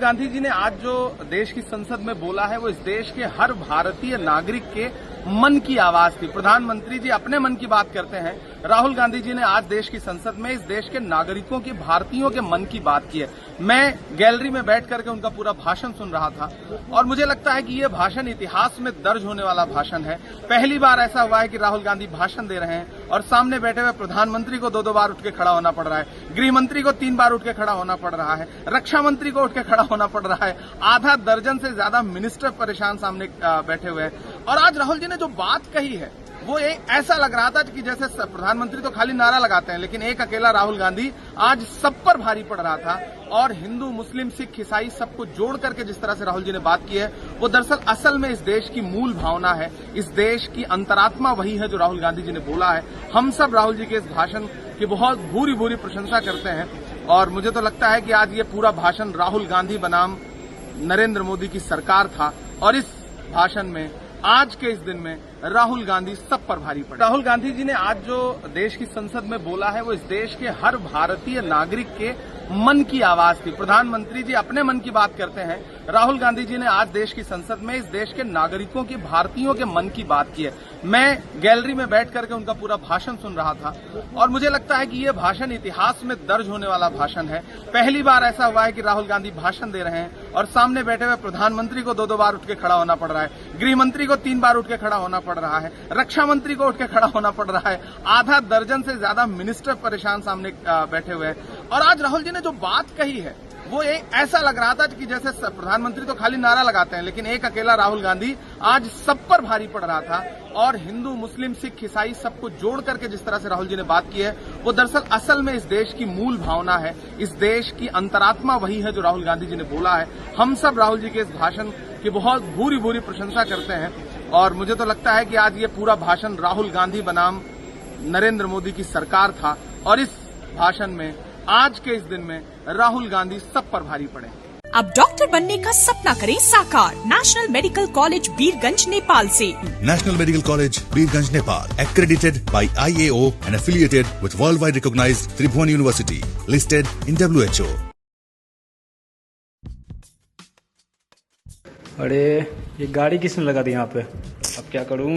गांधी जी ने आज जो देश की संसद में बोला है वो इस देश के हर भारतीय नागरिक के मन की आवाज थी। प्रधानमंत्री जी अपने मन की बात करते हैं, राहुल गांधी जी ने आज देश की संसद में इस देश के नागरिकों की, भारतीयों के मन की बात की है। मैं गैलरी में बैठ करके उनका पूरा भाषण सुन रहा था और मुझे लगता है कि ये भाषण इतिहास में दर्ज होने वाला भाषण है। पहली बार ऐसा हुआ है कि राहुल गांधी भाषण दे रहे हैं और सामने बैठे हुए प्रधानमंत्री को 2-2 बार उठ के खड़ा होना पड़ रहा है, गृह मंत्री को 3 बार उठ के खड़ा होना पड़ रहा है, रक्षा मंत्री को उठ के खड़ा होना पड़ रहा है, आधा दर्जन से ज्यादा मिनिस्टर परेशान सामने बैठे हुए हैं। और आज राहुल जी ने जो बात कही है वो ऐसा लग रहा था कि जैसे प्रधानमंत्री तो खाली नारा लगाते हैं, लेकिन एक अकेला राहुल गांधी आज सब पर भारी पड़ रहा था। और हिंदू, मुस्लिम, सिख, ईसाई सबको जोड़ करके जिस तरह से राहुल जी ने बात की है वो दरअसल असल में इस देश की मूल भावना है, इस देश की अंतरात्मा वही है जो राहुल गांधी जी ने बोला है। हम सब राहुल जी के इस भाषण की बहुत भूरी भूरी प्रशंसा करते हैं और मुझे तो लगता है कि आज ये पूरा भाषण राहुल गांधी बनाम नरेंद्र मोदी की सरकार था। और इस भाषण में, आज के इस दिन में राहुल गांधी सब पर भारी पड़े। राहुल गांधी जी ने आज जो देश की संसद में बोला है वो इस देश के हर भारतीय नागरिक के मन की आवाज थी। प्रधानमंत्री जी अपने मन की बात करते हैं, राहुल गांधी जी ने आज देश की संसद में इस देश के नागरिकों की, भारतीयों के मन की बात की है। मैं गैलरी में बैठ करके उनका पूरा भाषण सुन रहा था और मुझे लगता है कि ये भाषण इतिहास में दर्ज होने वाला भाषण है। पहली बार ऐसा हुआ है कि राहुल गांधी भाषण दे रहे हैं और सामने बैठे हुए प्रधानमंत्री को 2-2 बार उठ के खड़ा होना पड़ रहा है, गृह मंत्री को 3 बार उठ के खड़ा होना पड़ रहा है, रक्षा मंत्री को उठ के खड़ा होना पड़ रहा है, आधा दर्जन से ज्यादा मिनिस्टर परेशान सामने बैठे हुए हैं। और आज राहुल जी ने जो बात कही है वो ऐसा लग रहा था कि जैसे प्रधानमंत्री तो खाली नारा लगाते हैं, लेकिन एक अकेला राहुल गांधी आज सब पर भारी पड़ रहा था। और हिंदू, मुस्लिम, सिख, ईसाई सबको जोड़ करके जिस तरह से राहुल जी ने बात की है वो दरअसल असल में इस देश की मूल भावना है, इस देश की अंतरात्मा वही है जो राहुल गांधी जी ने बोला है। हम सब राहुल जी के इस भाषण की बहुत भूरी भूरी प्रशंसा करते हैं और मुझे तो लगता है कि आज ये पूरा भाषण राहुल गांधी बनाम नरेंद्र मोदी की सरकार था। और इस भाषण में, आज के इस दिन में राहुल गांधी सब पर भारी पड़े। अब डॉक्टर बनने का सपना करें साकार National Medical College Birganj Nepal से। National Medical College, Birganj, Nepal, accredited by IAO and affiliated with worldwide recognized Tribhuvan University, listed in WHO. अरे ये गाड़ी किसने लगा दी यहाँ पे? अब क्या करूँ?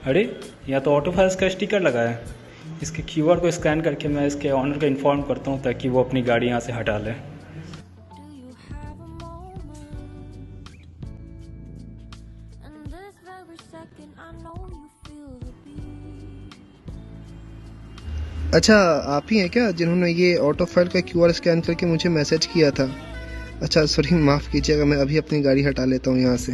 अरे यहाँ तो ऑटो फाइल्स का स्टिकर लगा है। इसके QR को स्कैन करके मैं इसके ऑनर को इन्फॉर्म करता हूँ ताकि वो अपनी गाड़ी यहाँ से हटा ले। अच्छा, आप ही हैं क्या जिन्होंने ये ऑटो फाइल का QR स्कैन करके मुझे मैसेज किया था? अच्छा सॉरी, माफ़ कीजिएगा, मैं अभी अपनी गाड़ी हटा लेता हूँ यहाँ से।